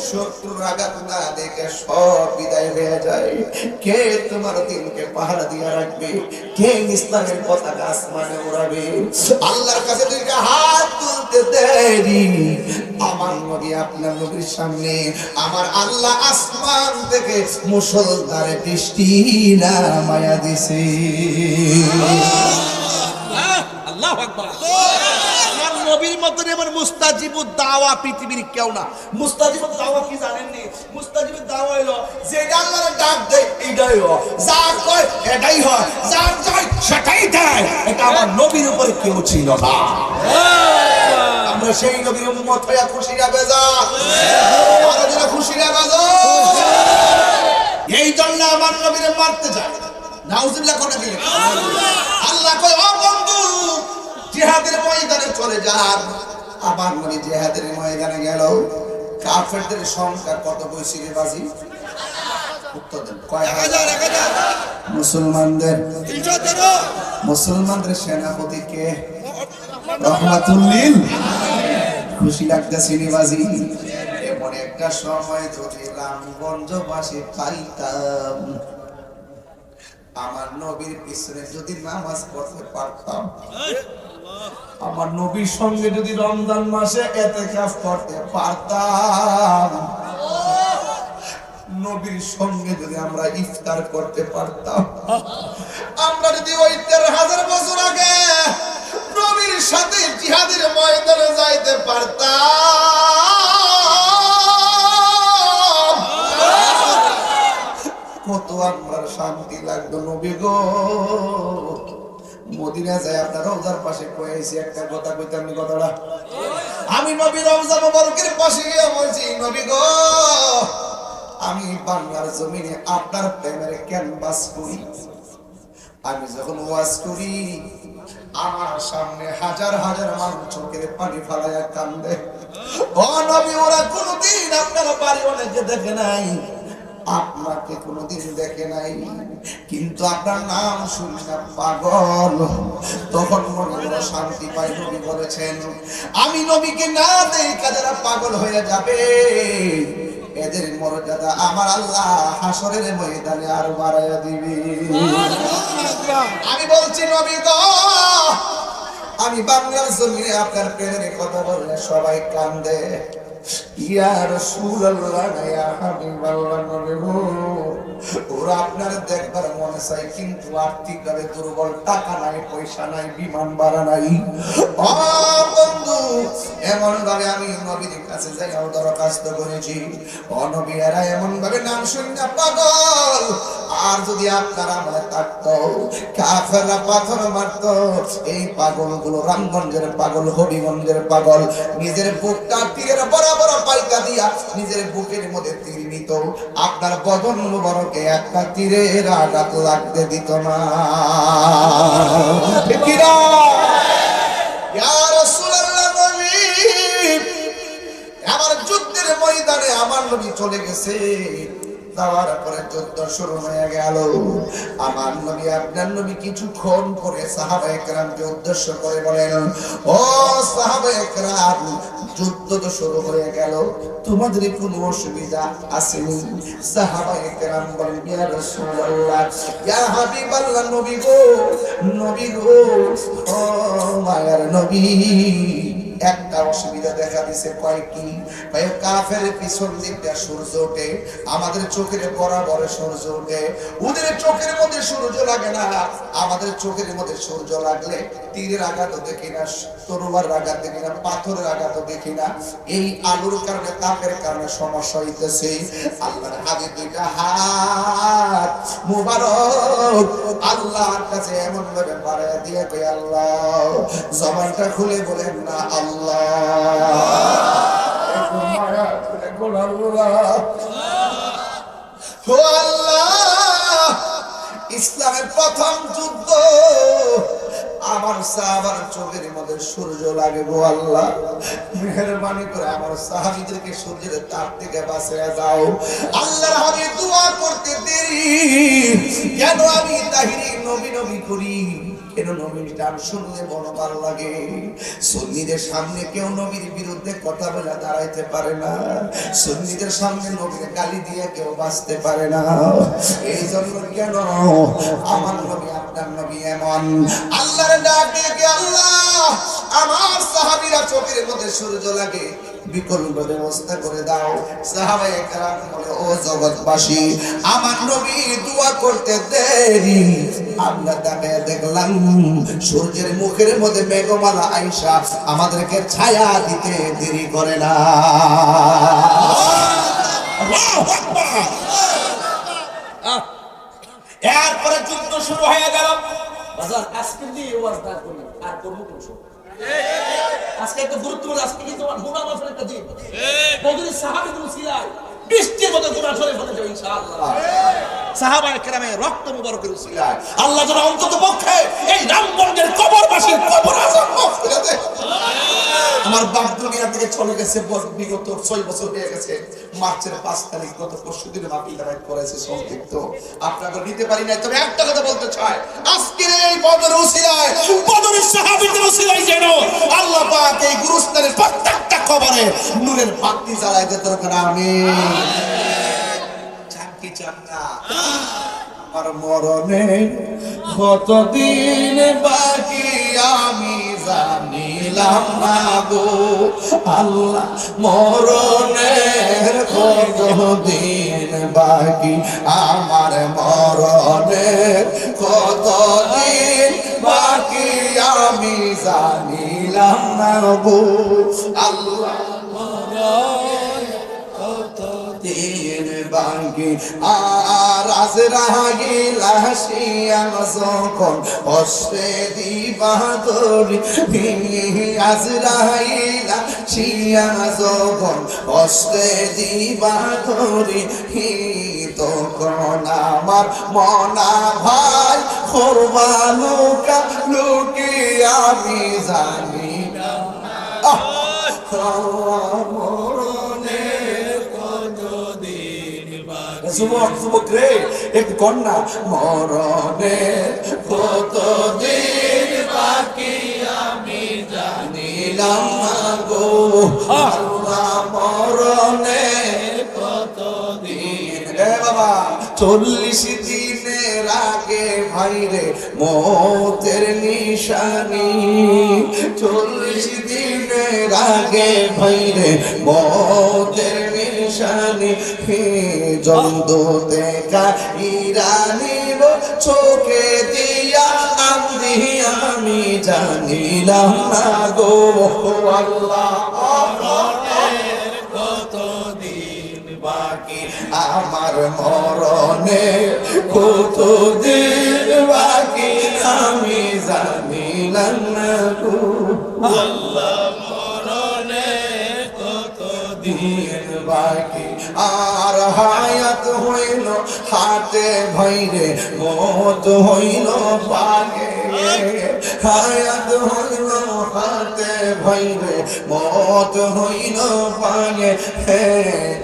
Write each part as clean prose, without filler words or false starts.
শত্রুর আঘাত না দেখে সব বিদায় হয়ে যায়। কে তোমার দিনকে পাহারা দিয়ে রাখবে? কে ইসলামের পতাকা আসমানে উড়াবে? আল্লাহর কাছে দুইটা হাত তুলতে দেরি। আমার নবী আপনার নবীর সামনে আমার আল্লাহ আসমান থেকে মুষলধারে বৃষ্টি নামায়া দিছে। আল্লাহু আকবার। আমার নবীর মতন এমন মুস্তাজিবুদ দাওয়া পৃথিবীর কেউ না। মুস্তাজিবুদ দাওয়া কি জানেন নি? মুস্তাজিবুদ দাওয়া হলো যে আল্লাহর ডাক দেয় এইটাই হয়, যা কয় এটাই হয়, যা চায় সেটাই দেয়। এটা আমার নবীর উপরে কেউ ছিল না। আমরা সেই নবীর উম্মত হয়ে খুশি না বেজা? আরো যারা খুশি না বেজা? এই জন্য আমার নবীরে মারতে যায়। নাউজুবিল্লাহ করে দিলেন। আল্লাহ কয় ও বন্ধু জিহাদের ময়দানে চলে যান। আমার নবী জিহাদের ময়দানে গেল। কাফেরদের সংখ্যা কত বৈশি রে বাজি? উত্তর দেন। কয় হাজার? মুসলমানদের 313। মুসলমানদের সেনাপতি কে? রহমাতুল্লিল। খুশি লাগতেছে নি বাজি? এমন একটা সময় যদি রামগঞ্জবাসী পাইতাম, আমার নবীর পিছনে যদি নামাজ পড়তে পারতাম, আমার নবীর সঙ্গে যদি রমজান মাসে ইতিকাফ করতে পারতাম, নবীর সঙ্গে যদি আমরা ইফতার করতে পারতাম, আমরা যদি ওই 13,000 বছর আগে নবীর সাথে জিহাদের ময়দানে যাইতে পারতাম, কত আমরা শান্তি লাগতো। নবী গো, মদিনা যায় আপনার রওজার পাশে কয়েছি একটা কথা কইতে, আমি কথাটা আমি নবী রওজা মুবারকের পাশে গিয়ে বলছি, নবী গো আমি বাংলার জমিনে আপনার প্রেমের ক্যানভাস করি। আমি যখন ওয়াজ করি আমার সামনে হাজার হাজার মানুষ চোখের পানি ফালাইয়া কান্দে। ও নবী, ওরা কোনদিন আপনার বাড়ি অনেকে দেখে নাই, আপনাকে কোনদিন দেখে নাই, কিন্তু আপনার নাম শুনি না পাগল। তখন মনে মনে শান্তি পাই। নবী বলেছেন, আমি নবীকে না দেখা যারা পাগল হয়ে যাবে, এদের মর্যাদা আমার আল্লাহ হাসরের ময়দানে আর বাড়াইয়া দিবে। আমি বলছি নবী গো, আমি বাংলার জমিনে আপনার প্রেমের কথা বললে সবাই কান্দে। ইয়া রাসূলুল্লাহ, ইয়া হাবিবাল্লাহ, নবী গো ওরা আপনার দেখবার মনে চাই, কিন্তু আর্থিকভাবে দুর্বল, টাকা নাই, পয়সা নাই, বিমান ভাড়া নাই। ও বন্ধু, এমন ভাবে আমি নবীর কাছে যাইও দরখাস্ত করেছি, ও নবী এরা এমন ভাবে নাম শুনে পাগল। আর যদি আপনারা আমাকে থাকতো, কাফেররা পাথর মারতো, এই পাগলগুলো রামগঞ্জের পাগল, হবিগঞ্জের পাগল, নিজের বুকটা তীরের বরাবর পাইকা দিয়া নিজের বুকের মধ্যে তীর নিত, আপনার বদন মুবারকে একটা তীরের আঘাত লাগতে দিত না। ঠিক কি না? ইয়া রাসূলুল্লাহ, নবী আমার যুদ্ধের ময়দানে আমার নবী চলে গেছে। যাওয়ার পরে যুদ্ধ শুরু হয়ে গেল। আমার নবী আপনার নবী কিছুক্ষণ পরে সাহাবায়ে কেরামকে উদ্দেশ্য করে বলেন, ও সাহাবায়ে কেরাম, যুদ্ধ তো শুরু হয়ে গেল, তোমাদের কোনো অসুবিধা আসেনি? সাহাবায়ে কেরাম বলেন, ইয়া রাসূলুল্লাহ, ইয়া হাবিবাল্লাহ, নবী গো, নবী গো, ও মায়ার নবী, একটা অসুবিধা দেখা দিছে। কয়েকটি কাফের পিছন দিকটা সূর্য ওঠে, আমাদের চোখের বরাবর সূর্য ওঠে। ওদের চোখের মধ্যে সূর্য লাগে না, আমাদের চোখের মধ্যে সূর্য লাগলে তীরের আঘাত দেখি না, তরবারির আঘাত দেখি না, পাথরের আঘাত দেখি না। এই আলোর কারণে, তাপের কারণে সমস্যা হইতেছে। আল্লাহর হাতে দুইটা হাত মুবারক আল্লাহর কাছে এমন ভাবে বাড়াইয়া দিয়ে কই, আল্লাহ, জবানটা খুলে বলেন না আল্লাহ, ও আল্লাহ, ইসলামের প্রথম যুদ্ধ আমার সাহাবার চোখের মধ্যে সূর্য লাগে গো আল্লাহ, মেহেরবানি করে আমার সাহাবীদেরকে সূর্যের তাপ থেকে বাঁচিয়ে দাও। আল্লাহর হাবিব দোয়া করতে দেরি কেন? আমি তাহিরি নবী নবী করি, কেন নবীর গান শুনলে বড় ভালো লাগে। সুন্নিদের সামনে কেউ নবীর বিরুদ্ধে কথা বলে দাঁড়াইতে পারে না, সুন্নিদের সামনে নবীর গালি দিয়ে কেউ বাঁচতে পারে না। এই জন্য কেন আমার নবী আপনার নবী এমন, আল্লাহর ডাক দিয়ে আল্লাহ আমার সাহাবীরা চোখের মধ্যে সূর্য লাগে, বিকল্প ব্যবস্থা করে দাও। সাহাবায়ে কেরাম বলে, ও জগৎবাসী, আমার নবী দোয়া করতে দেরি, আমরা তাকায় দেখলাম সূর্যের মুখের মধ্যে মেঘমালা আইসা আমাদেরকে ছায়া দিতে দেরি করে না। এরপরে যুদ্ধ শুরু হয়ে গেল। বাজার আজকে দিয়ে ওয়াজ না করলে আর করবো কোন সময়? আজকে একটা গুরুত্বপূর্ণ, আজকে কিন্তু গুনাহ মাফের একটা দিন। বদরের সাহাবীদের উসিলায় বৃষ্টির মতো গুনাহ সরে ফেলে যাবে ইনশাআল্লাহ। সাহাবায়ে কেরামের রক্ত মুবারকের উসিলায় আল্লাহ যেন অন্তত পক্ষে এই রামগঞ্জের কবরবাসীর কবর আযাব মাফ করে দেয়। আমার বাপ দুনিয়া থেকে চলে গেছে বিগত 6 বছর হয়ে গেছে। মার্চের 5 তারিখ গত পরশুদিন মাহফিল দাঁড়ায় করেছে সংক্ষিপ্ত, আপনাকে নিতে পারি না। তবে একটা কথা বলতে চাই, আজকের এই বদরের উসিলায়, বদরের সাহাবীদের উসিলায় যেন আল্লাহ পাক এই গুরুস্থানের প্রত্যেকটা কবরে নূরের বাতি জ্বালায় দিতে পারে। আমিন। চান কি চান না? আমার মরণে কতদিন বাকি আমি জানিলাম না গো আল্লাহ, মরণের কতদিন বাকি, আমার মরণের কতদিন বাকি আমি জানিলাম না গো আল্লাহ, দিন বাকি। আর আজরাইল আসিয়া যখন কষ্টে দিবা ধরি, আজরাইল আসিয়া যখন কষ্টে দিবা ধরি, তখন আমার মনা ভাই করবা লুকা লুকি আমি জানি না। যুবক যুবক রে একটু কন্যা, মরণে কতদিন বাকি আমি জানিলাম না গো আল্লাহ, মরণে কতদিন। এ বাবা 40 দিনের আগে ভাইরে মতের নিশানি, 40 দিনের আগে ভাইরে মতের নিশানি, জন্তু দেখা ইরানিব চোখে দিয়া আমি আমি জানিলাম না গো আল্লাহ, কতদিন বাকি আমার মরণে কতদিন বাকি আমি জানিলাম না গো আল্লাহ, মরণে কতদিন বাকি। আর হায়াত হইল হাতে ভাইরে মত হইল পাগে, হায়াত হইল হাতে ভাইরে মত হইল পাগে,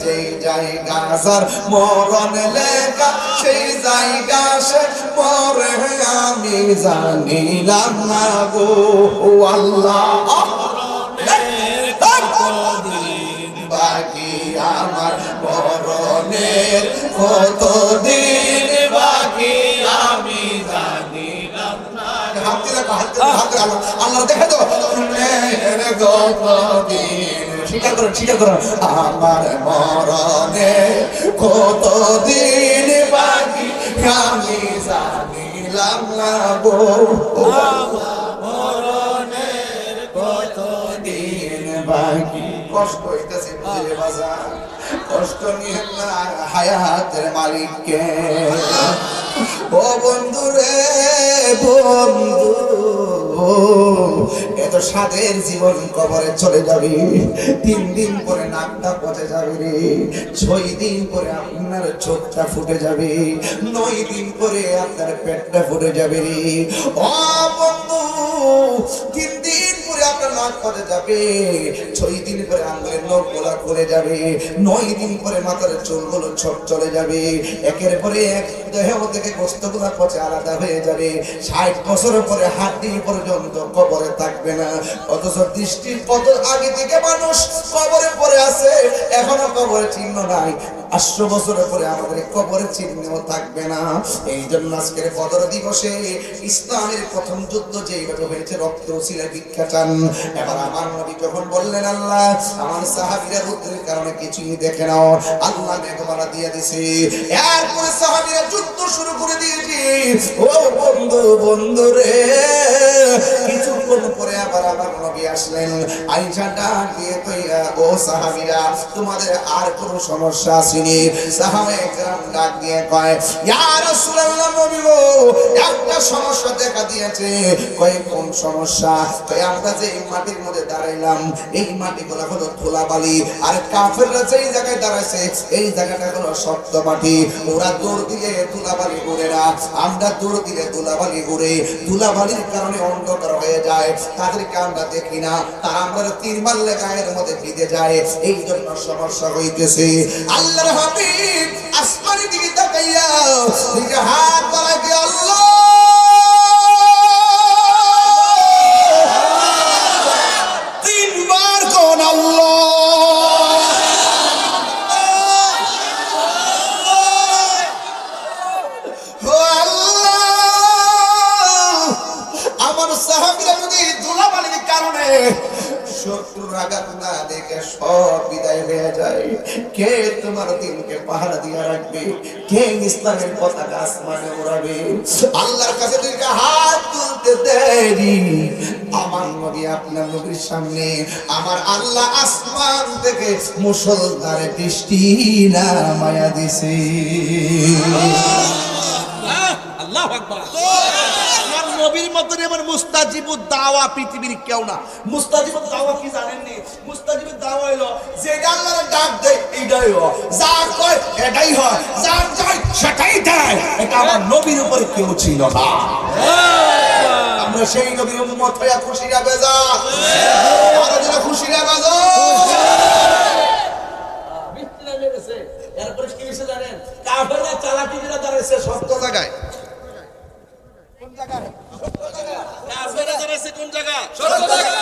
যেই জায়গা যার মরণ লেখা সেই জায়গা সে মরে আমি জানিলাম না গো আল্লাহ, বাকি আমার মরণের কতদিন বাকি আমি জানিলাম না। হাত রাখো, হাত রাখো, আল্লাহ দেখে তো কতদিন, স্বীকার করুন, স্বীকার করুন, আমার মরণের কতদিন বাকি আমি জানিলাম না গো মরণের কতদিন বাকি। কষ্ট হইতেছে বুঝলে বাজার, কষ্ট নিয়ে না হায়াতের মালিককে। ও বন্ধু রে বন্ধু, এত স্বাদের জীবন কবরে চলে যাবি, 3 দিন পরে নাকটা পচে যাবে রে, 6 দিন পরে আপনার চোখটা ফুটে যাবে, 9 দিন পরে আপনার পেটটা ফুটে যাবে রে। ও বন্ধু, 3 দিন পরে আপনার তালাক করে যাবে, 6 দিন পরে আঙ্গুলের নখগুলো খুলে যাবে, 9 দিন পরে মাথার চুলগুলো সব চলে যাবে, একের পরে এক দেহ থেকে গোশতগুলো পচে আলাদা হয়ে যাবে, 60 বছর পরে হাড্ডি পর্যন্ত কবরে থাকবে না। অথচ দৃষ্টির কত আগে থেকে মানুষ কবরে পড়ে আছে, এখনো কবরে চিহ্ন নাই। 800 বছরের পরে আমাদের কবরের চিহ্নও থাকবে না। এই জন্য আজকের বদর দিবসে ইসলামের প্রথম যুদ্ধ যেইভাবে হয়েছে রক্ত উছিলে ভিক্ষা চান। এবার আমার নবী যখন বললেন আল্লাহ আমার সাহাবীরা রুদ্রের কারণে কিছুই দেখে নাও, আল্লাহ মেঘমালা দিয়ে দিছে। এরপরে সাহাবীরা যুদ্ধ শুরু করে দিয়েছে। ও বন্ধু বন্ধু রে, কিছুক্ষণ পরে আবার আমার নবী আসলেন। আয়েশা ডাক দিয়ে কইরা, ও সাহাবীরা তোমাদের আর কোনো সমস্যা আছে? সাহাবায়ে কেরাম ডাক দিয়ে কয়, ইয়া রাসূলুল্লাহ নবী গো, একটা সমস্যা দেখা দিয়েছে। কয় কোন সমস্যা? কয় আমরা যে এই মাটির মধ্যে দাঁড়াইলাম, এই মাটিগুলো হলো ধুলাবালি, আর কাফেররা যেই জায়গায় দাঁড়াইছে এই জায়গাটা হলো শক্ত মাটি। ওরা দৌড় দিলে ধুলাবালি উড়ে না, আমরা দৌড় দিলে ধুলাবালি উড়ে। ধুলাবালির কারণে অন্ধকার হয়ে যায়, তাদেরকে আমরা দেখি না, তারা আমরা তীর মারলে গায়ের মধ্যে ভিজে যায়, এই জন্য সমস্যা হইতেছে। আল্লাহর হাবিব আসমানের দিকে তাকাইয়া নিজে হাত বাড়ায় দিয়ে আল্লাহ তিনবার কোন আল্লাহ আমার সাহাবীরা যদি ধুলাবালির কারণে শত্রুর আঘাত না দেখে সব বিদায় হয়ে যায়, কে তোমার দিনকে পাহারা দিয়ে রাখবে? কে ইসলামের পতাকা আসমানে উড়াবে? আল্লাহর কাছে দুইটা হাত তুলতে দেরি। আমার নবী আপনার নবীর সামনে আমার আল্লাহ আসমান থেকে মুষলধারে বৃষ্টি নামায়া দিছে। আল্লাহু আকবার। আমার নবীর মতন এমন মুস্তাজিবুদ দাওয়া পৃথিবীর কেউ না। মুস্তাজিবুদ দাওয়া কি জানেন নি? মুস্তাজিবুদ দাওয়া হলো যেটা আল্লাহর ডাক দেয় এইটাই হয়, যা কয় এটাই হয়, যা চাই সেটাই দেয়। এটা আমার নবীর উপরে কেউ ছিল না। আমরা সেই নবীর উম্মত হইয়া খুশি না বেজা? আরো যারা খুশি না বাজো। বৃষ্টি নেমে গেছে, এরপরে কি হয়েছে জানেন? কাফেররা চালাকি করে দাঁড়াইছে শক্ত জায়গায়। কোন জায়গায়? কাফেররা দাঁড়াইছে কোন জায়গা? শক্ত জায়গা।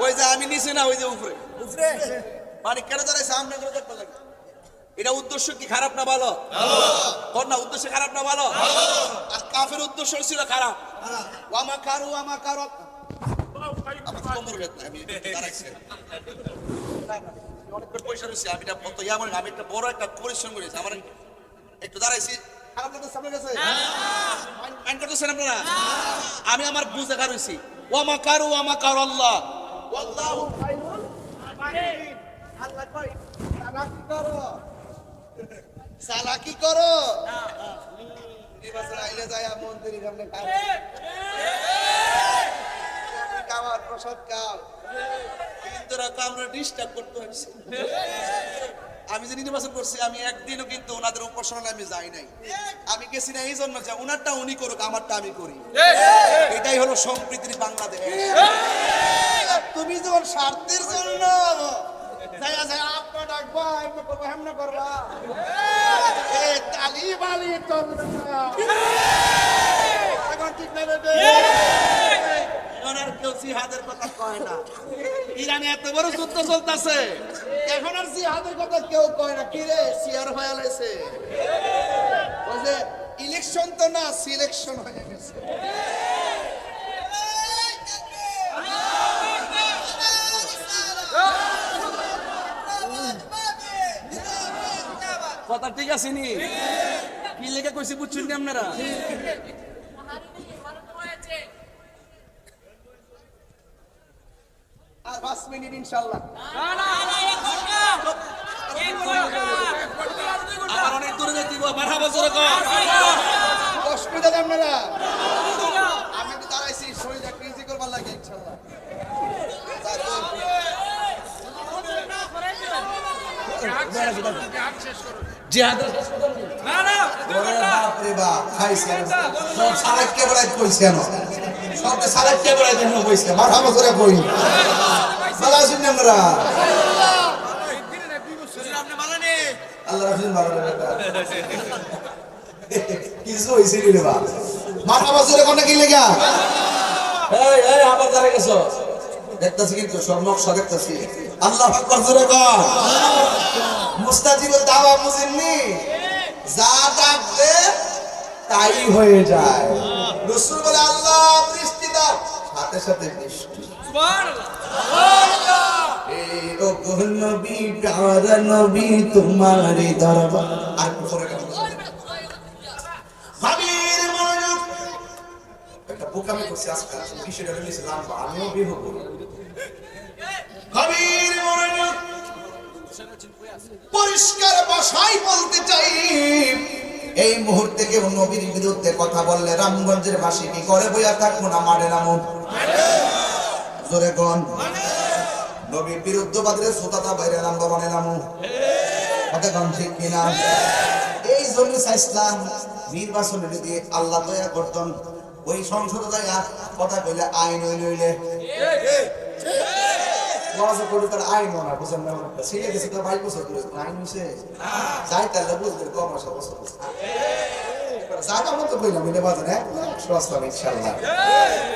ওই যে আমি নিচে না, ওই যে উপরে। উপরে মানে কেন দাঁড়াইছে? আমরা করে দেখতে লাগে। এটা উদ্দেশ্য কি খারাপ না ভালো? ভালো। কোন না উদ্দেশ্য খারাপ না ভালো? ভালো। আর কাফের উদ্দেশ্য ছিল খারাপ। ওয়ামা কারু ওয়ামা কারু। আমার কোমর ব্যথা, আমি দাঁড়াইছি। অনেকক্ষণ পয়সা রয়েছে, আমি একটা বড় একটা পরিশ্রম করেছি, আমার একটু দাঁড়াইছি। খারাপ লাগতেছে আপনার কাছে? মাইন্ড করতেছেন আপনারা? আমি আমার বুঝে খারুইছি। ওয়ামা কারু ওয়ামা কারু আল্লাহ ওয়াল্লাহু খায়রুল মাকিরিন। আল্লাহ কই চালাকি করো, চালাকি করো না। এই বছর আইলে যায় মন্দিরের সামনে খাওয়ার প্রসাদ খাও, কিন্তু আমরা ডিস্টার্ব করতে হয়েছে। আমি যে নির্বাচন করছি, আমি একদিনও কিন্তু ওনাদের উপাসনায় আমি যাই নাই। আমি গেছি না এই জন্য যে ওনারটা উনি করুক, আমারটা আমি করি। এটাই হলো সম্প্রীতির বাংলাদেশ। তুমি যখন স্বার্থের জন্য জিহাদের কথা কয় না। ইরানে এত বড় যুদ্ধ চলতেছে, এখন আর জিহাদের কথা কেউ কয় না। কি রে সিয়ার হয়ে গেছে, ওই যে ইলেকশন তো না, সিলেকশন হয়ে গেছে। কথা ঠিক আছে নি? কি লেখা কইছি বুঝছেন নি আপনারা? আর 5 মিনিট ইনশাআল্লাহ। আবার অনেক দূরে যেতে দিব, মারহাবা জোরে কর। অসুবিধা নেই আপনারা, আমি তো দাঁড়াইছি শরীরটা ক্রিজি করবার লাগে ইনশাআল্লাহ। জিহাদের না না বাপ রে বাপ খাইছে সব সালাত কে বলাই কইছে না, সব সালাত কে বলাই দেন কইছে মারহাবা জোরে কই। ভালো আছেন আমরা আল্লাহ রাখেন ভালো বেটা কিছু হইছে রে বাবা মাথা বাজরে কোন কি লাগা এই এই আবার দাঁড়া গেছো দেখতাছি কিন্তু সব নকশা দেখতাছি আল্লাহ আকবার জোরে কর মুস্তাজিবুল দাওয়া বুঝেননি যা ডাকবে তাই হয়ে যায় রাসূল বলে আল্লাহ বৃষ্টি দাও সাথে সাথে বৃষ্টি সুবহানাল্লাহ এই ও নবী প্যারা নবী তোমারই দরবার আর পরে কেমন ভাবির মনোযোগ একটা বোকামি করছে আজকে বিষয়টা নিয়েছিলাম আমিও বিয়ে হবো ভাবির মনোযোগ পরিষ্কার ভাষায় বলতে চাই এই মুহূর্তে কেউ নবীর বিরুদ্ধে কথা বললে রামগঞ্জের বাসী কি করে বইয়া থাকবো না মারে নামো জোরে কোন নবীর বিরুদ্ধবাদীদের শ্রোতাটা বাইরে নাম মানে নামো কথা কোন ঠিক কিনা এই জন্য ইসলাম নির্বাচনে যদি আল্লাহ দয়া করতেন ওই সংসদে যাইয়া কথা কইলে আইন হইলে ওয়াজ করে তার আইন না বুঝেন না সিলে গেছে তো 22 বছর ধরে আইন হইছে যাই তাহলে বুঝবে কম আসা বছর জায়গা মতো কইলাম মিলে বাজারে সস্তা ইনশাআল্লাহ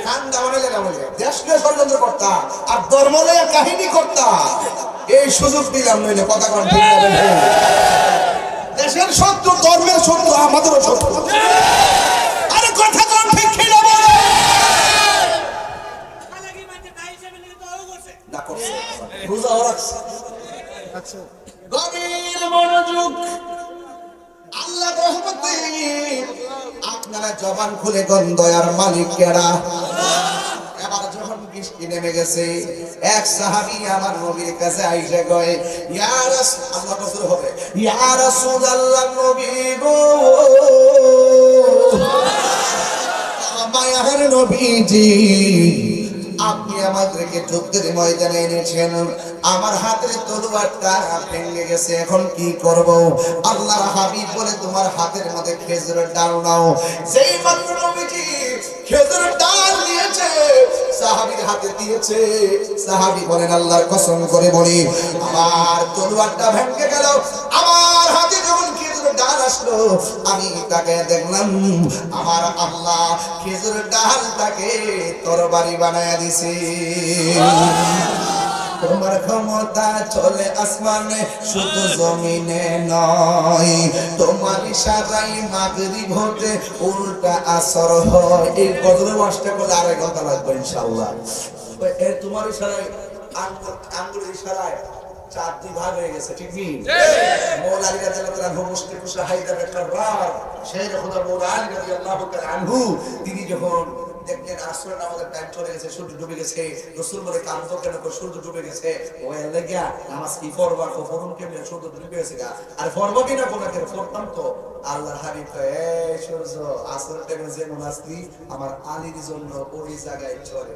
ঠান্ডা মনে লাগা বলে দেশকে ষড়যন্ত্র করতা আর ধর্ম লয়ে কাহিনী করতা এই সুযোগ দিলাম নইলে কথা কোন ঠিক না দেশের শত্রু ধর্মের শত্রু আমাদেরও শত্রু আরে কথা কোন ঠিক কিনা বলে খালাকি মাঝে তাই হিসেবে নিয়ে তো ও করছে না করছে রোজা রাখছে আচ্ছা গভীর মনোযোগ আল্লাহ রহমতে আপনারা জবান খুলে কোন দয়ার মালিক কেডা এবার যখন বৃষ্টি নেমে গেছে এক সাহাবী আমার নবীর কাছে আইসা কয় ইয়া রাসূল আল্লাহ রাসূল হবে ইয়া রাসূলুল্লাহ নবী গো মায়ার নবীজি আপনি আমাদেরকে যুদ্ধের ময়দানে এনেছেন আমার হাতের তলোয়ারটা ভেঙে গেছে এখন কি করব আল্লাহর হাবিব বলে তোমার হাতের মধ্যে খেজুরের ডাল নাও যেই মাত্র নবীজি খেজুরের ডাল নিয়েছে সাহাবীর হাতে দিয়েছে সাহাবী বলেন আল্লাহর কসম করে বলি আমার তলোয়ারটা ভেঙে গেল আমার হাতে যখন খেজুরের ডাল আসলো আমি তাকে দেখলাম আমার আল্লাহ খেজুরের ডালটাকে তরবারি বানায় দিছে তোমার ক্ষমতা চলে আসমানে শুধু জমিনে নয় তোমার ইশারায় মাগরিব হতে উল্টা আসর হয় এই গজলের ওয়াজটা করলে আড়াই ঘন্টা লাগবে ইনশাআল্লাহ এই তোমার ইশারায় আঙ্গুলের ইশারায় চারটি ভাগ হয়ে গেছে ঠিক কি মৌলা আলী রাদিয়াল্লাহু আনহু মুশরিক শাহিদা কাররার শেখ খুদা মৌলা আলী রাদিয়াল্লাহু আনহু তিনি যখন দেখলেন আসরের নামাজের টাইম চলে গেছে সূর্য ডুবে গেছে রাসূল বলে কাঁদতো কেন সূর্য ডুবে গেছে ওই লাগিয়া নামাজ কি পড়বা তো ফরম কেমনে সূর্য ডুবে গেছে আর পড়বো কিনা কোন কেন পড়তাম তো আল্লাহর হাবিব এই সূর্য আসরের টাইমে যে নামাজটি আমার আলীর জন্য ওই জায়গায় চলে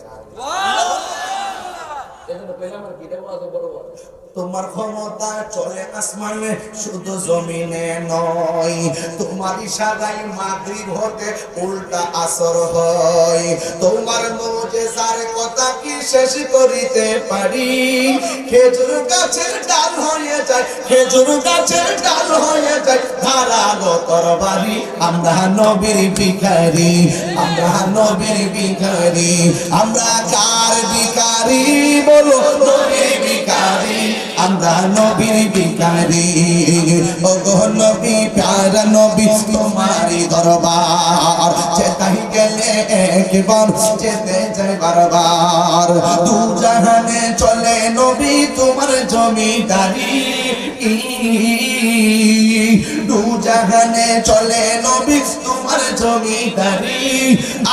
তোমার ক্ষমতা চলে আসমানে শুধু জমিনে নয় তোমার ইশারায় মাগরিব হতে উল্টা আসর হয় তোমার মুজিজার কথা কি শেষ করিতে পারি খেজুর গাছের ডাল হয়ে যায় খেজুর গাছের ডাল হয়ে যায় ধারালো তরবারি আমরা নবীর ভিখারি আমরা নবীর ভিখারি আমরা কার ভিখারি বলো নবীর ভিখারি আমরা নবীর ভিখারি ও গো নবী প্যারা নবী তোমারই দরবার যেতাই গেলে একবার যেতে যাই বারবার দু জাহানে চলে নবী তোমার জমিদারি দু জাহানে চলে নবী তোমার জমিদারি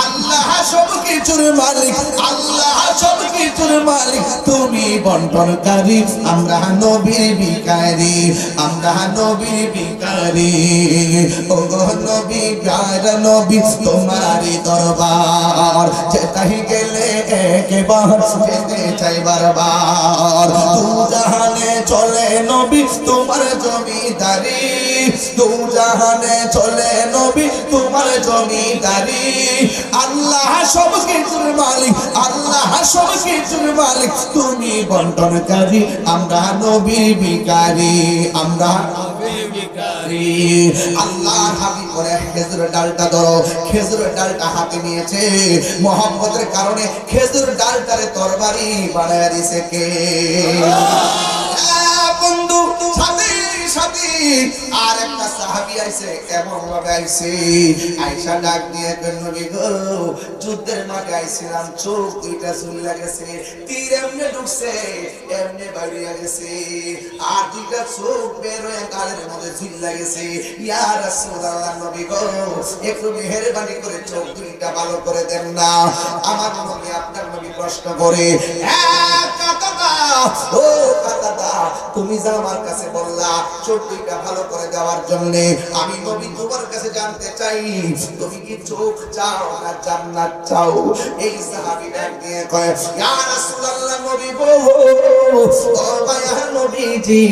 আল্লাহ সব কিছুর মালিক আল্লাহ সব কিছুর মালিক তুমি বন্টনকারী আমরা নবীর ভিখারি আমরা নবীর ভিখারি ও গো নবী প্যারা নবী তোমারই দরবার যেতাই গেলে একবার যেতে চাই বারবার দু জাহানে চলে নবী তোমার জমিদারি দু জাহানে চলে নবী তোমার জমিদারি আল্লাহ সব কিছুর মালিক আল্লাহ সব কিছুর মালিক তুমি বন্টনকারী আমরা নবীর ভিখারি আমরা আল্লাহর হাবিব বলে খেজুরের ডালটা ধরো খেজুরের ডালটা হাতে নিয়েছে মোহাম্মদের কারণে খেজুর ডালটারে তরবারি বানায় দিয়েছে কে বন্ধু সাথে সাথে আর একটা সাহাবী আইছে কেমন ভাবে আইছে আয়েশা ডাক দিয়ে নবী গো যুদ্ধের মাঠে আইছিলাম চোখ দুইটা ঝুলে গেছে তীর এমনি ঢুকছে এমনি বাইরে গেছে আর দুইটা চোখ বের হয়ে গালের মধ্যে ঝুলে গেছে ইয়া রাসূলুল্লাহ নবী গো একটু মেহেরবানি করে চোখ দুইটা ভালো করে দেন না আমার নবী আপনার নবী প্রশ্ন করে কাতাদা ও কাতাদা তুমি যা আমার কাছে বললা চোখ দুইটা ভালো করে দেওয়ার জন্য আমি নবী তোমার কাছে জানতে চাই তুমি কি চোখ চাও না জান্নাত চাও এই সাহাবী ডাক দিয়ে কয় ইয়া রাসূলুল্লাহ নবী গো ও মায়া নবীজি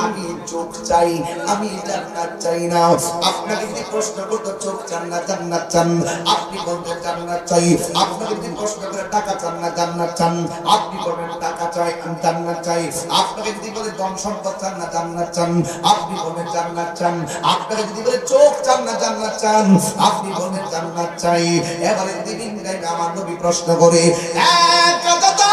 আমি চোখ চাই আমি জান্নাত চাই না আপনাকে যদি প্রশ্ন করতে চোখ চান না জান্নাত চান আপনি বলবেন জান্নাত চাই আপনাকে যদি প্রশ্ন করে টাকা চান না জান্নাত চান আপনি বলবেন টাকা চাই আমি জান্নাত চাই আপনাকে যদি বলে ধন সম্পদ চান না জান্নাত চান আপনি বলবেন জান্নাত চান আপনাকে যদি বলে চোখ চান না জান্নাত চান আপনি বলবেন জান্নাত চাই এবারে দিন গাইবে আমার নবী প্রশ্ন করে এক কথা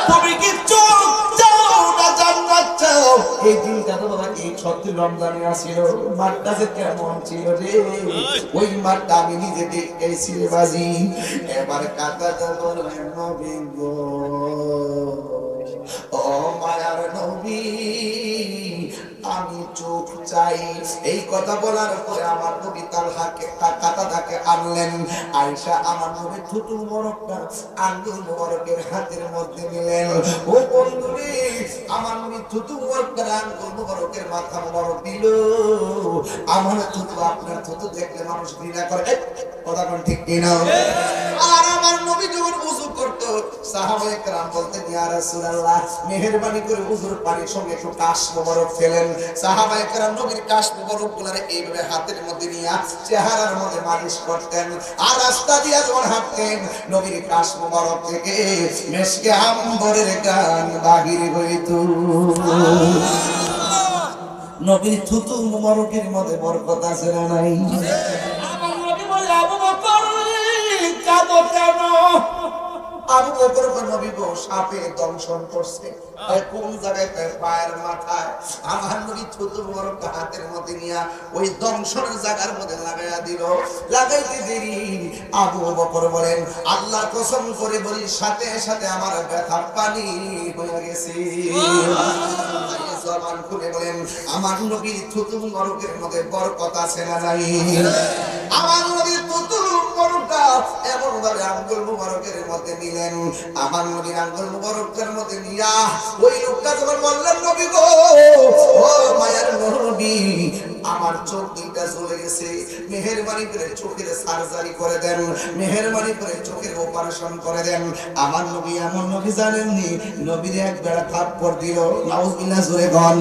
তুমি কি চোখ চাও না জান্নাত চাও এই দিনটা তো বাবা এই 36 রমজানে আসিল মাঠটা যে কেমন ছিল রে ওই মাঠটা আমি নিজে দেখেছি বাজি এবার কাকাটা বললেন নবী গো ও মায়ার নবী আমি চোখ চাই এই কথা বলার পরে আমার নবী তালহাকে কাতাদাকে আনলেন আয়েশা আমার নবী থুতু মোবারকটা আঙ্গুল মোবারকের হাতের মধ্যে নিলেন ও বন্ধুরে আমার নবী থুতু মোবারকটা আঙ্গুল মোবারকের মাথা মোবারক দিল আমার থুতু আপনার থুতু দেখলে মানুষ ঘৃণা করে কথা কোন ঠিক কিনা আর আমার নবী যখন ওযু করত সাহাবায়ে কেরাম বলতেন ইয়া রাসূলুল্লাহ মেহেরবানি করে ওযুর পানির সঙ্গে একটু কাশ মোবারক ফেলেন সাহাবায়ে কেরাম নবীর কাশ মোবারক গুলারে এইভাবে হাতের মধ্যে নিয়ে চেহারার মধ্যে মালিশ করতেন আর রাস্তা দিয়ে যখন হাঁটতেন নবীর কাশ মোবারক থেকে মেশকে আম্বরের গান বাহির হইত নবীর থুতু মোবারকের মধ্যে বরকত আছে না নাই আমার নবী বলে আবু বকর কাঁদো কেন আবু বকর নবী গো সাপে দংশন করছে কোন জায়গায় পায়ের মাথায় আমার নবী থুতু মোবারক হাতের মধ্যে নিয়ে ওই দংশনের জায়গার মধ্যে লাগাইয়া দিল লাগাইতে দেরি আবু বকর বলেন আল্লাহর কসম করে বলি সাথে সাথে আমার ব্যথা পানি হয়ে গেছে জবান খুলে বলেন আমার নবীর থুতু মোবারকের মধ্যে বরকত আছে না নাই আমার নবীর থুতু মোবারকটা এমন ভাবে আঙ্গুল মোবারকের মধ্যে নিলেন আমার নবীর আঙ্গুল মোবারকের মধ্যে নিয়া ওই লোকটা যখন বললেন নবী গো ও মায়ার নবী আমার চোখ দুইটা চলে গেছে মেহেরবানি করে চোখের সার্জারি করে দেন মেহেরবানি করে চোখের অপারেশন করে দেন আমার নবী এমন নবী জানেননি নবীর এক বেড়া থাপ্পড় দিল নাউজুবিল্লাহ জোরে গন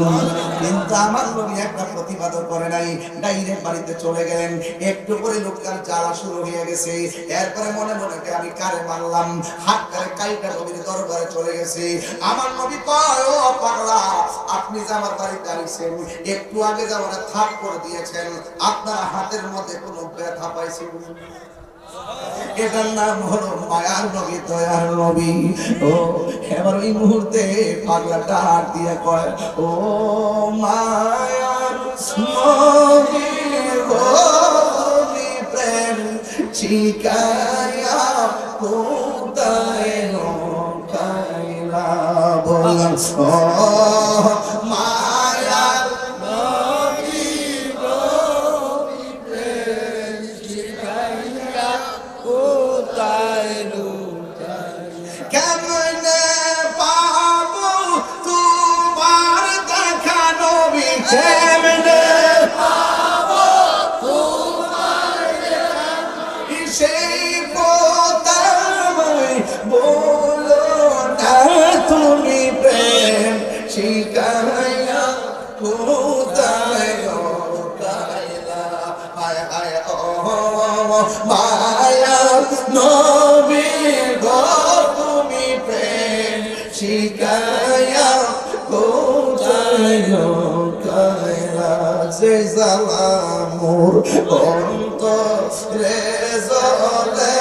কিন্তু আমার নবী একটা প্রতিবাদ করে নাই ডাইরেক্ট বাড়িতে চলে গেলেন একটু করে লোকটার জ্বালা শুরু হয়ে গেছে এরপরে মনে মনে আমি কারে মারলাম হাত করে কাইটা নবীর দরবারে চলে গেছে আমার নবী কয় ও পাগলা আপনি যে আমার বাড়িতে আইছেন একটু আগে যে আমার থাপ্পড় দিয়েছেন আপনার হাতের মধ্যে কোনো ব্যথা পাইছেন এটার নাম হলো মায়ার নবী দয়ার নবী ও এবার ওই মুহূর্তে পাগলা ডাক দিয়ে কয় ও মায়ার নবী গো তুমি প্রেম শিখায়া কোথায় লুকাইলা বললাম ও মায়ার কেমনে পাবো তোমার দেখা নবী কেমনে পাবো তোমার দেখা সেই পোতাময় বলো না তুমি প্রেম শিখাই শিকায়া কোথায় লুকাইলা যে জ্বালা মোর অন্তরে জ্বলে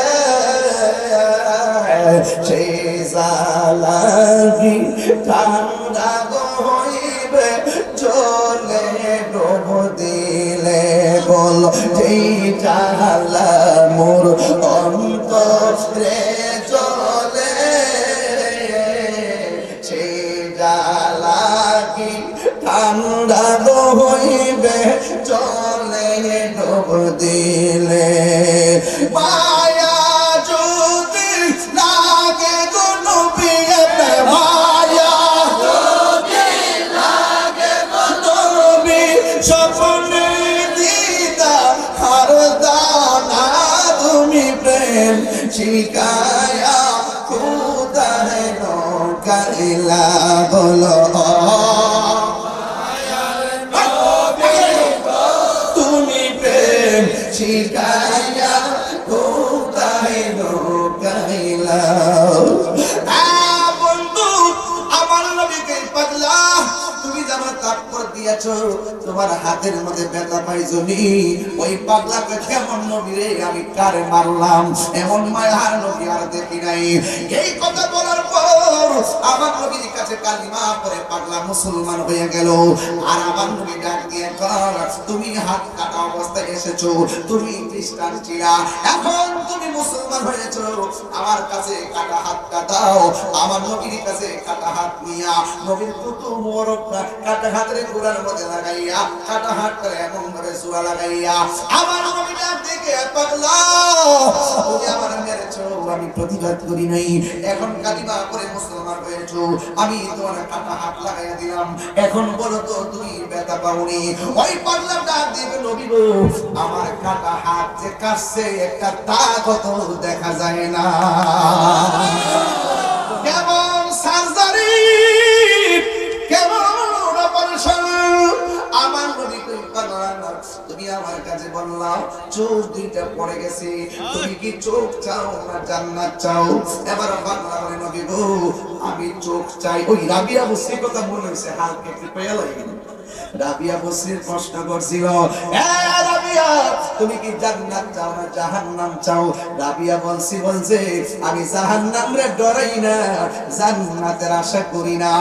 সেই জ্বালা কি ঠান্ডা হইবে চলে ডোব দিলে বল সেই জ্বালা মোর অন্তরে চলে সেই জ্বালা কি ঠান্ডা হইবে চলে ডোব দিলে মায়া যদি লাগে গো নবী মায়া যদি লাগে গো নবী স্বপ্নে দিদা হার দানা তুমি প্রেম শিকায়া খুদায় নকাইলা বলো তুমি প্রেম শিকায়া কোথায় লুকাইলা বন্ধু আমার নবীকে পাগলা তুমি যেমন তাৎপর দিয়েছো তোমার হাতের মধ্যে ব্যথা পাইছনি ওই পাগলাকে কেমন নবী রে আমি কারে মারলাম এমন মায়ার নবী আর দেখি নাই এই কথা বলার পর আমার নবীর কাছে কালিমা পড়ে পাগলা মুসলমান হয়ে গেল আর আমার নবী ডাক দিয়ে কর তুমি হাত কাটা অবস্থায় এসেছো তুমি খ্রিস্টান ছিলা এখন তুমি মুসলমান হয়েছো আমার কাছে কাটা হাতটা দাও আমার নবীর কাছে কাটা হাত নিয়া নবীর কুতুব মোবারকটা কাটা হাতের গোড়ার মধ্যে লাগাইয়া কাটা হাতটা এমন ভাবে জোড়া লাগাইয়া আমার নবী ডাক দিয়ে পাগলা তুমি আমার মেরেছো আমি প্রতিবাদ করি নাই এখন কালিমা পড়ে মুসলমান হয়েছো আমি তোমার কাটা হাত লাগাইয়া দিলাম এখন বলো তো তুমি ব্যথা পাওনি ওই পাগলা ডাক দিবে নবী গো আমার কাটা হাত যে কাটছে একটা দাগও তো দেখা যায় না কেমন সার্জারি কেমন অপারেশন আমার নবী কই পাগলা তুমি আমার কাছে বললা চোখ দুইটা পড়ে গেছে তুমি কি চোখ চাও না জান্নাত চাও এবার পাগলা বলে নবী গো আমি চোখ চাই ওই রাবিয়া বসে কথা মনে হইছে হালকা একটু পেয়ে লাগে রাবিয়া বসরির প্রশ্ন করছিল এ রাবিয়া তুমি কি জান্নাত চাও না জাহান্নাম চাও রাবিয়া বলছে আমি জাহান্নামরে ডরাই না জান্নাতের আশা করি না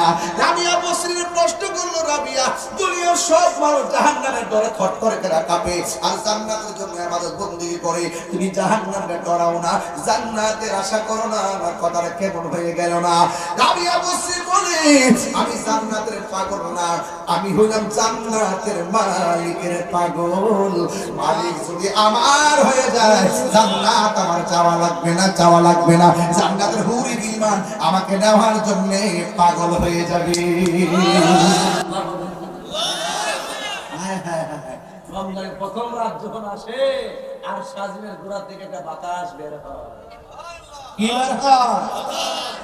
রাবিয়া বসরির প্রশ্ন করলো রাবিয়া দুনিয়ার সব মানুষ জাহান্নামের ডরে থরথর করে কাঁপে আর জান্নাতের জন্য ইবাদত বندگی করে তুমি জাহান্নামরে ডরাও না জান্নাতের আশা করো না আমার কথাটা কেমন হয়ে গেল না রাবিয়া বসরি বলে আমি জান্নাতের পাগল না আমি হইলাম জান্নাতের মালিকের পাগল মালিক যদি আমার হয়ে যায় জান্নাত আমার চাওয়া লাগবে না জান্নাতের হুরি বিমান আমাকে নেওয়ার জন্য পাগল হয়ে যাবে রমজানের প্রথম রাত যখন আসে আর সাজিমের গোড়া থেকে একটা বাতাস বের হয় কি বের হয়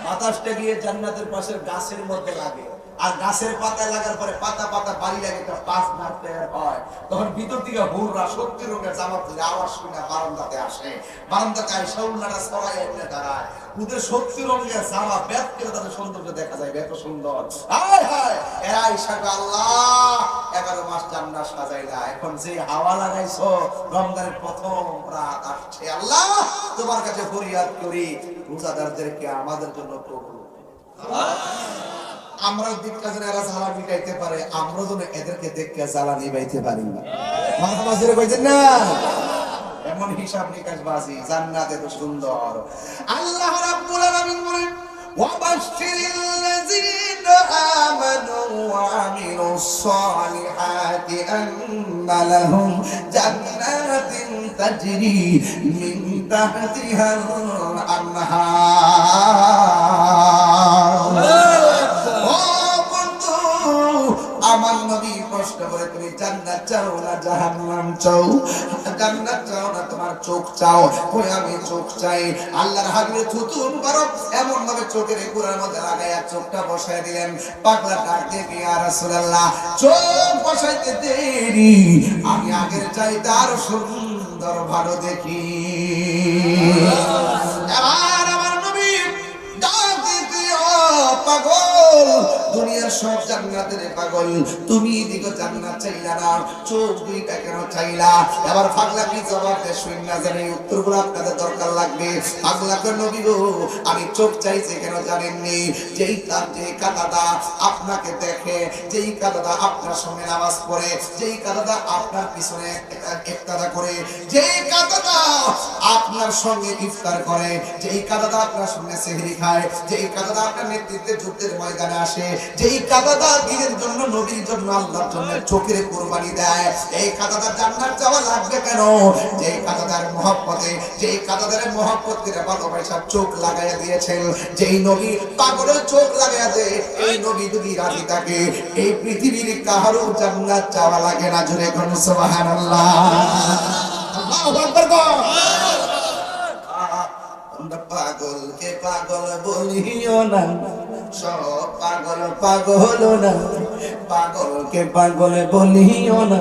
বাতাসটা গিয়ে জান্নাতের পাশের গাছের মধ্যে লাগে আর গাছের পাতা লাগার পরে পাতা পাতা বাড়ি লাগে একটা পাঁচ নাক তৈরি হয় তখন ভিতর থেকে হুররা সত্যি রঙের জামা পরে আওয়াজ শুনে বারান্দাতে আসে বারান্দাতে আইসা উল্লাটা সবাই এনে দাঁড়ায় ওদের সত্যি রঙের জামা ব্যাগ করে তাদের সৌন্দর্য দেখা যায় এত সুন্দর হায় হায় এরা আইসা আল্লাহ 11 মাস জান্নাত সাজাইলা এখন যে হাওয়া লাগাইছো রমজানের প্রথম রাত আসছে আল্লাহ তোমার কাছে ফরিয়াদ করি রোজাদারদেরকে আমাদের জন্য কবুল আমরা দিকটা যেন এরা জ্বালা মিটাইতে পারে আমরা যেন এদেরকে দেখে জ্বালা নিবাইতে পারি মারহাবা জোরে কইছেন না এমন হিসাব নিকাশ বাজি জান্নাত এত সুন্দর আল্লাহ রাব্বুল আলামিন বলেন ওয়াবাশশিরিল লাযিনা আমানু ওয়া আমিলুস সালিহাতি আন্না লাহুম জান্নাতিন তাজরি মিন তাহতিহাল আনহার আমার নবী প্রশ্ন করে তুমি জান্নাত চাও না জাহান্নাম চাও জান্নাত চাও না তোমার চোখ চাও কই আমি চোখ চাই আল্লাহর হাবিবের থুতু মুবারক এমন ভাবে চোখের গোড়ার মধ্যে লাগায়া চোখটা বসায় দিলেন পাগলা ডাক দিয়ে ইয়া রাসূলুল্লাহ চোখ বসাইতে দেরি আমি আগের চাইতে আরো সুন্দর ভালো দেখি এবার আমার নবী ডাক দিয়ে পাগল জান্নাতের পাগল, তুমি দিগো জান্নাত চাইলা না, চোখ দুইটা কেন চাইলা? এবার পাগলা কি জবাব দেয় শুন না জানি, উত্তরগুলো আপনাদের দরকার লাগবে। পাগলা কয় নবী গো, আমি চোখ চাইছি কেন জানেননি? যেই তার যে কাদাদা আপনাকে দেখে, যেই কাদাদা আপনার সঙ্গে নামাজ পড়ে, যেই কাদাদা আপনার পিছনে ইফতার করে, যেই কাদাদা আপনার সঙ্গে ইফতার করে, যেই কাদাদা আপনার সঙ্গে সেহরি খায়, যেই কাদাদা আপনার নেতৃত্বে যুদ্ধের ময়দানে আসে, যেই কাদাদা দিনের জন্য নবীর জন্য আল্লাহর জন্য চোখের কুরবানি দেয়, এই কাদাদা জান্নাত যাওয়া লাগবে কেন? যেই কাদাদার মহব্বতে, যেই কাদাদার মহব্বত করে ভালোবাসা চোখ লাগাইয়া দিয়েছেন, যেই নবী পাগলের চোখ লাগাইয়া দেয়, এই নবী যদি রাজি থাকে এই পৃথিবীর কারো জান্নাত যাওয়া লাগে না। জোরে কোন সুবহানাল্লাহ। আল্লাহু আকবার। আমরা পাগলকে পাগল বলিও না, সব পাগল পাগল না। পাগলকে পাগল বলিও না,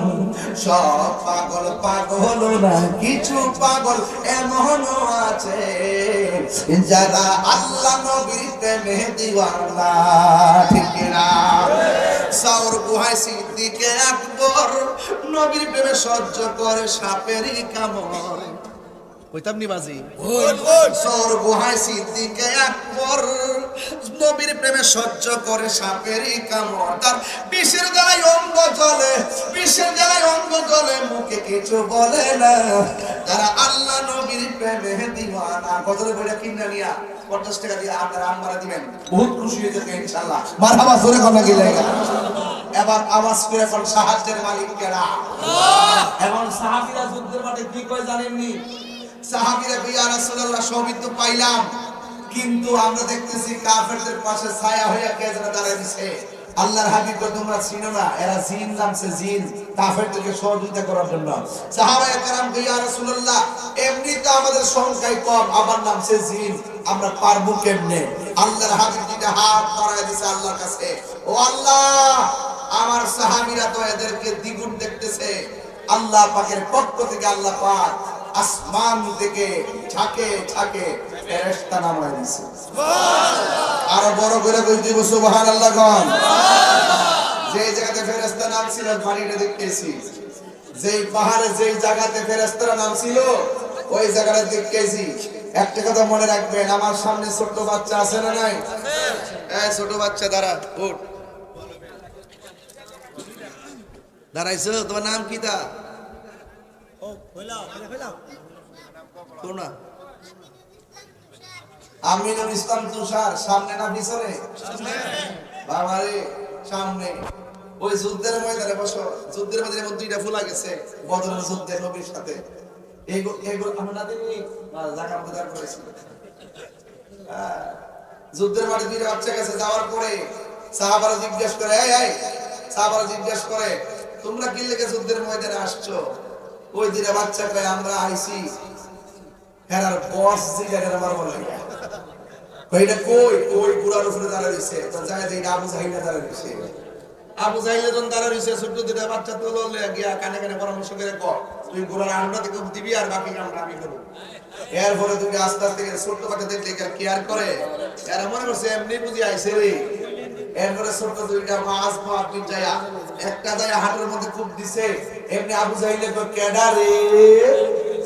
সব পাগল পাগল না। কিছু পাগল এমনও আছে যারা আল্লাহ নবীর প্রেমে দিওয়ানা। ঠিক না? সাউর গুহায় সিদ্দিকে আকবর নবীর প্রেমে সহ্য করে সাপেরই কামড়। কইতাম নি বাজি? সৌর গুহায় সিদ্দিকে আকবর নবীর প্রেমে সহ্য করে সাপেরই কামড়। তার বিষের জ্বালায় অঙ্গ জ্বলে, বিষের জ্বালায় অঙ্গ জ্বলে, মুখে কিছু বলে না। তারা আল্লাহ নবীর প্রেমে দিওয়ানা। কতরে বইটা কিনা নিয়া 50 টাকা দিয়ে আপনারা আম্মারা দিবেন, বহুত খুশি হয়ে যাবে ইনশাআল্লাহ। মারহাবা জোরে কোন কি লাগা। এবার আওয়াজ করে কোন সাহায্যের মালিক কেডা? এখন সাহাবীরা যুদ্ধের মাঠে কি কয় জানেননি? সাহাবীরা ইয়া রাসূলুল্লাহ সৌবিত্য পাইলাম, কিন্তু আমরা দেখতেছি কাফেরদের পাশে ছায়া হয়ে কে যেন দাঁড়ায় দিছে। আল্লাহর হাবিব কো তোমরা চিনো না, এরা জিন নামছে, জিন কাফেরদেরকে সহযোগিতা করার জন্য। সাহাবায়ে কেরাম ইয়া রাসূলুল্লাহ এমনি তো আমাদের সংখ্যায় কম, আবার নামছে জিন, আমরা পারবো কেমনে? আল্লাহর হাবিব দুইটা হাত বাড়ায় দিছে আল্লাহর কাছে, ও আল্লাহ আমার সাহাবীরা তো এদেরকে দ্বিগুণ দেখতেছে। আল্লাহ পাকের পক্ষ থেকে আল্লাহ পাক আসমান থেকে ঝাঁকে ঝাঁকে ফেরেশতা নামায় দিয়েছে। সুবহানাল্লাহ। আরো বড় করে কই দিব সুবহানাল্লাহ কোন। যে জায়গাতে ফেরেশতা নামছিল পানিটা দেখতেছি, যেই পাহাড়ে যেই জায়গাতে ফেরেশতারা নামছিল ওই জায়গাটা দেখতেছি। একটা কথা মনে রাখবেন, আমার সামনে ছোট বাচ্চা আছে না নাই? এই ছোট বাচ্চা দাঁড়া, উঠ। দাঁড়াইছো, তোমার নাম কি? তা আমিনুল ইসলাম তুষার। সামনে না পিছনে? বাবারে সামনে। ওই যুদ্ধের ময়দানে বসো, যুদ্ধের ময়দানে দুইটা ফুলা গেছে বদরের যুদ্ধে নবীর সাথে। এগুলো আমরা দিনই জায়গা মতো দাঁড় করেছিল। যুদ্ধের মাঠে দুইটা বাচ্চা গেছে, যাওয়ার পরে সাহাবারা জিজ্ঞেস করে, সাহাবারা জিজ্ঞেস করে তোমরা কি লেগে যুদ্ধের ময়দানে আসছো? ওই দুইটা বাচ্চা কয় আমরা আইছি হেরার বস জিগারের আমার বলে। কইটা কই? ওই পুরার উপরে দাঁড়ায় রইছে। তো যায় যে আবু জাহিল দাঁড়ায় রইছে। আবু জাহিল যখন দাঁড়ায় রইছে, ছোট দুইটা বাচ্চা তো ললে গিয়া কানে কানে পরামর্শ করে কর তুই পুরার আন্ডা থেকে দিবি আর বাকি কামটা আমি করব। এরপরে তুমি আস্তে আস্তে ছোট বাচ্চা দেখলে কেয়ার করে, এরা মনে করছে এমনি বুঝি আইছে রে। এরপরে ছোট দুইটা মাছ মাছ দুই যায়, একটা যায় হাটের মধ্যে খুব দিছে। এমনি আবু জাহিলে কয় কেডা রে?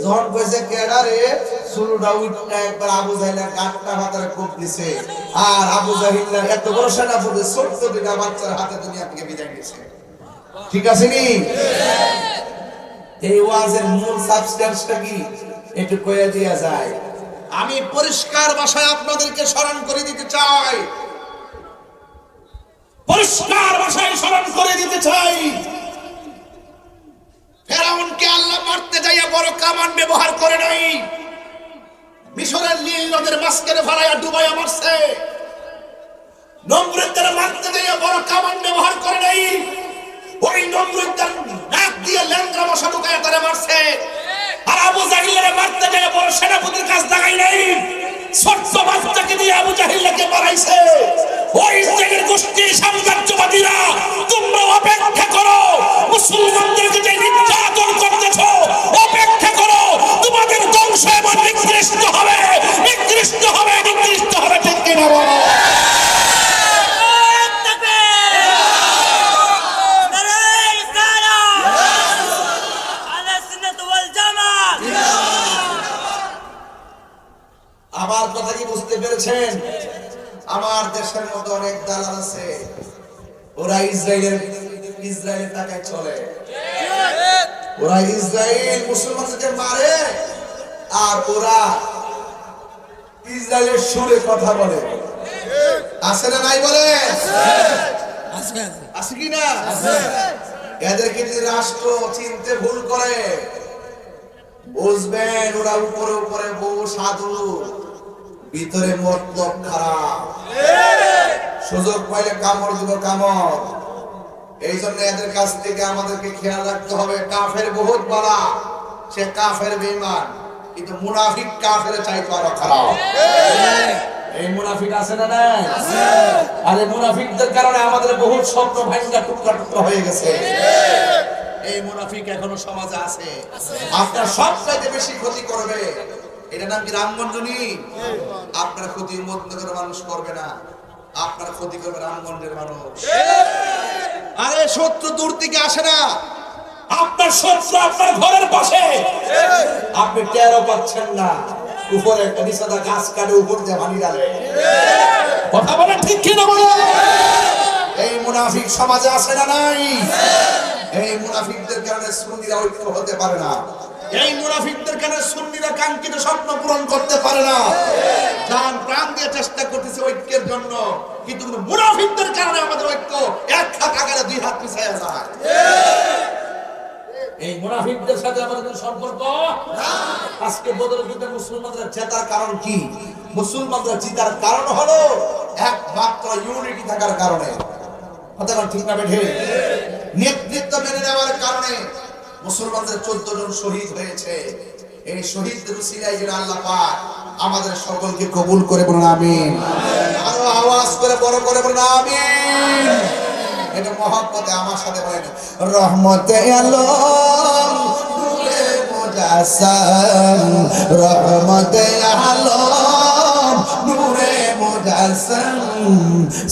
যখন কইছে কেডা রে, শুরুটা উঠটা একবার আবু জাহিলের কাটটা হাতের খুব দিছে। আর আবু জাহিল এত বড় সেনাপতি ছোট্ট দুইটা বাচ্চার হাতে দুনিয়া থেকে বিদায় নিয়েছে। ঠিক আছে নি? এই ওয়াজের মূল সাবস্টেন্সটা কি একটু কইয়া দিয়া যায়। আমি পরিষ্কার ভাষায় আপনাদেরকে স্মরণ করে দিতে চাই, পরিষ্কার ভাষায় স্মরণ করে দিতে চাই, ফেরাউনকে আল্লাহ মারতে যাইয়া বড় কামান ব্যবহার করে নাই। মিশরের নীল নদের মাঝখানে ফালাইয়া ডুবাইয়া মারছে। নমরুদদের মারতে যাইয়া বড় কামান ব্যবহার করে নাই। ওই নমরুদদের নাক দিয়ে ল্যাংড়া মশা ঢুকাইয়া তারা মারছে। আর আবু জাহিলের মারতে যাইয়া বড় সেনাপতির কাজ দেখাই নাই, ছোট্ট বাচ্চাকে দিয়ে আবু জাহিলকে মারাইছে। ওই জায়গার গোষ্ঠী সাম্রাজ্যবাদীরা তোমরা অপেক্ষা করো, মুসলমানদেরকে যে নির্যাতন করতেছ অপেক্ষা করো, তোমাদের ধ্বংস এবং নিকৃষ্ট হবে, নিকৃষ্ট হবে, নিকৃষ্ট হবে। ঠিক কিনা বলো? আমার কথা কি বুঝতে পেরেছেন? আমার দেশের মধ্যে অনেক দালাল আছে, ওরা ইসরায়েলের টাকায় চলে। ওরা ইসরায়েল মুসলমানদেরকে মারে আর ওরা ইসরায়েলের সুরে কথা বলে। আছে না নাই বলে? আছে কি না? এদেরকে যদি রাষ্ট্র চিনতে ভুল করে, বুঝবেন ওরা উপরে উপরে বহু সাধু, ভিতরে মতলব খারাপ। সুযোগ পাইলে কামড় দিব, কামড়। এই জন্য এদের কাছ থেকে আমাদেরকে খেয়াল রাখতে হবে। কাফের বহুত বলা, সে কাফের বেঈমান, কিন্তু মুনাফিক কাফের চাইতে আরো খারাপ। এই মুনাফিক আছে না নাই? আরে মুনাফিকদের কারণে আমাদের বহুত স্বপ্ন ভাঙা টুকরা টুকরা হয়ে গেছে। এই মুনাফিক এখনো সমাজে আছে। আপনার সবচাইতে বেশি ক্ষতি করবে, এটা নাম কি রামগঞ্জনী? আপনার ক্ষতি মধ্যনগরের মানুষ করবে না, আপনার ক্ষতি করবে রামগঞ্জের মানুষ। আরে শত্রু দূর থেকে আসে না, আপনার শত্রু আপনার ঘরের পাশে, আপনি টেরও পাচ্ছেন না। উপরে একটা নিষেধা গাছ কাটে, উপর দিয়ে পানি ডালে। কথা বলে ঠিক কিনা বলে? এই মুনাফিক সমাজে আছে না নাই? এই মুনাফিকদের কারণে সুন্নিরা ঐক্য হতে পারে না। এই মুনাফিকদের কারণে সুন্নিরা কাঙ্ক্ষিত স্বপ্ন পূরণ করতে পারে না। জান প্রাণ দিয়ে চেষ্টা করতেছে ঐক্যের জন্য, কিন্তু মুনাফিকদের কারণে আমাদের ঐক্য এক হাত আগালে দুই হাত পিছায় যায়। এই মুনাফিকদের সাথে আমাদের কোনো সম্পর্ক না। আজকে বদর যুদ্ধে মুসলমানরা জেতার কারণ কি? মুসলমানরা জিতার কারণ হলো একমাত্র ইউনিটি থাকার কারণে। কথা ঠিক না বেঠে? নেতৃত্ব মেনে নেওয়ার কারণে মুসলমানদের 14 জন শহীদ হয়েছে। এই শহীদদের উসিলায় যেন আল্লাহ পাক আমাদের সকলকে কবুল করে বলুন আমিন। আরো আওয়াজ করে বড় করে বলুন আমিন। এটা মহব্বতে আমার সাথে বলেন, রহমতে আলম নূরে মুজাসসাম, রহমতে আলম নূরে মুজাসসাম,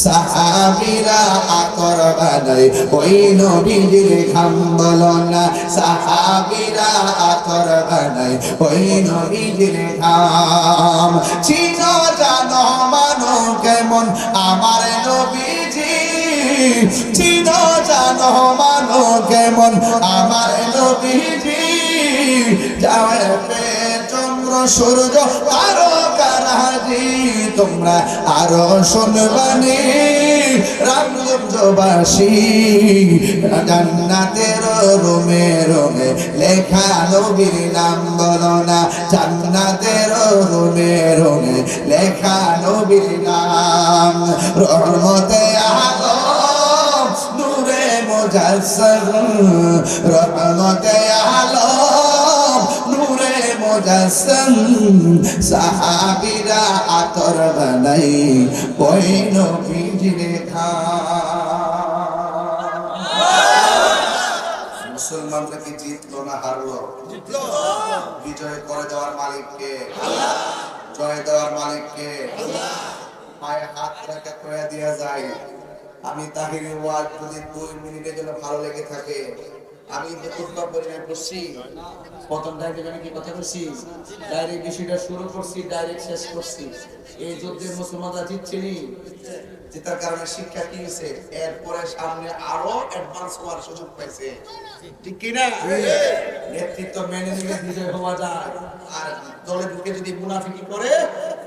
সাহাবীরা আতর বানাই ওই নবীজির খাম্বলনা, সাহাবীরা আতর বানাই ওই নবীজির খাম। চিনো জানো মানো কেমন আমার নবীজি, চিনো জানো মানো কেমন আমার নবীজি, যাওয়ার চন্দ্র সূর্য তারকারাজি, তোমরা আরো শুনবানি রামগঞ্জবাসী, জান্নাতের রুমে রুমে লেখা নবীর নাম বলো না, জান্নাতের রুমে রুমে লেখা নবীর নাম। রহমতে আলম নূরে মুজাসসাম, রহমতে আলম নূরে মুজাসসাম, সাহাবীরা আতর বানাই ওই নবীজির খাম। মুসলমানরা কি জিতলো না হারলো? জিতলো। বিজয় করে দেওয়ার মালিককে আল্লাহ, জয় দেওয়ার মালিককে আল্লাহ। পায়ে হাত রাখা করে দেয়া যায়। আমি তাহিরি ওয়াজ যদি 2 মিনিটের জন্য ভালো লেগে থাকে, আমি যে খুতবা পরিণয় করছি, প্রথম ডাইরেক্ট আমি কি কথা বলছি? ডাইরেক্ট বিষয়টা শুরু করছি, ডাইরেক্ট শেষ করছি। এই যুদ্ধে মুসলমানরা জিতছেনি, যেটার কারণে শিক্ষা কি হয়েছে, এরপরে সামনে আরো অ্যাডভান্স হওয়ার সুযোগ পাইছে। ঠিক কি না? নেতৃত্ব মেনে নিলে বিজয় হওয়া যায়, আর দলে ঢুকে যদি মুনাফিকি করে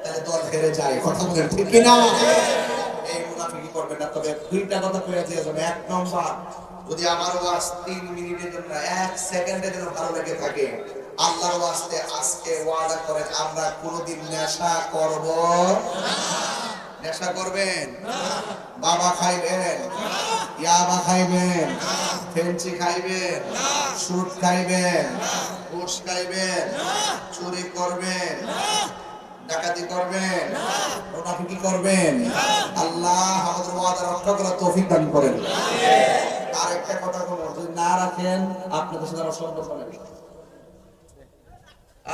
তাহলে দল হেরে যায়। কথা বলেন ঠিক কি না? এই মুনাফিকি করবে না। তবে 2টা কথা কয়ে দিয়ে যাবে। 1 নম্বর, যদি আমার ওয়াজ 3 মিনিটের জন্য 1 সেকেন্ডের জন্য ভালো লেগে থাকে, আল্লাহর ওয়াস্তে আজকে ওয়াদা করেন আমরা কোনোদিন নেশা করব না। নেশা করবেন? বাবা খাইবেন? ইয়াবা খাইবেন? ফেন্সি খাইবেন? সুদ খাইবেন? ঘুষ খাইবেন? চুরি করবেন? ডাকাতি করবেন? মুনাফিকি করবেন? আল্লাহ আমাদের ওয়াদা রক্ষা করার তৌফিক দান করেন। আরেকটা কথা বলবো, যদি না রাখেন আপনাদের সাথে আমার সম্পর্ক নেই।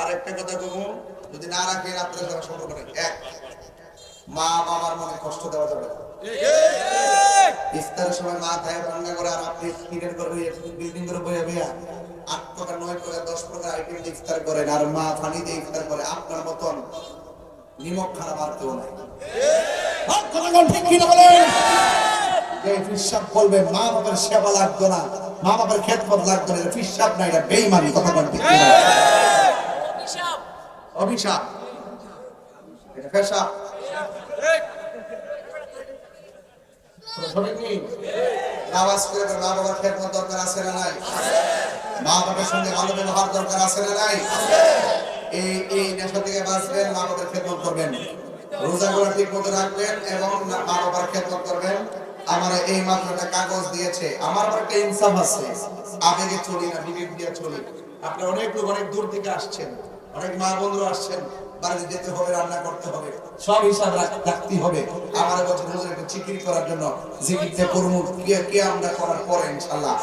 আরেকটা কথা বলবো, যদি না রাখেন আপনাদের সাথে সম্পর্ক নেই। 1, মা বাবার মনে কষ্ট দেওয়া যাবে না। ইফতারের সময় মা খায় ভাঙ্গা করে, আর আপনি কিনের করে বিল্ডিং করে বইয়া বইয়া 8 প্রকার 9 প্রকার 10 প্রকার আইটেম দিয়ে ইফতার করেন, আর মা পানি দিয়ে ইফতার করে। আপনার মতন নিমক খারাপ আর কেউ নাই। কথাগণ ঠিক কিনা বলেন? যে ফিসাব বলবে মা বাবার সেবা লাগতো না, মা বাবার খেদমত লাগতো না, এটা ফিসাব না, এটা বেঈমানি। কথাগণ ঠিক কিনা? অভিশাপ, এটা পেশাব। নামাজ পড়ে মা বাবার খেদমত দরকার আছে না নাই? মা বাবার সঙ্গে ভালো ব্যবহার দরকার আছে না নাই? এই নেশা থেকে বাঁচবেন, মা বাবার খেদমত করবেন, রোজাগুলো ঠিক মতো রাখবেন এবং মা বাবার খেদমত করবেন। আমার এই মাত্র একটা কাগজ দিয়েছে, আমার একটা ইনসাফ আছে, আবেগে চলি না, বিবেক দিয়ে চলি। আপনারা অনেক লোক অনেক দূর থেকে আসছেন, অনেক মা বন্ধুরা আসছেন, বাড়িতে যেতে হবে, রান্না করতে হবে, সব হিসাব রাখতে হবে। আমার বছর হুজুর একটু চিকিৎসা করার জন্য জিকিরটা করবো, কে আমরা করার পরে ইনশাআল্লাহ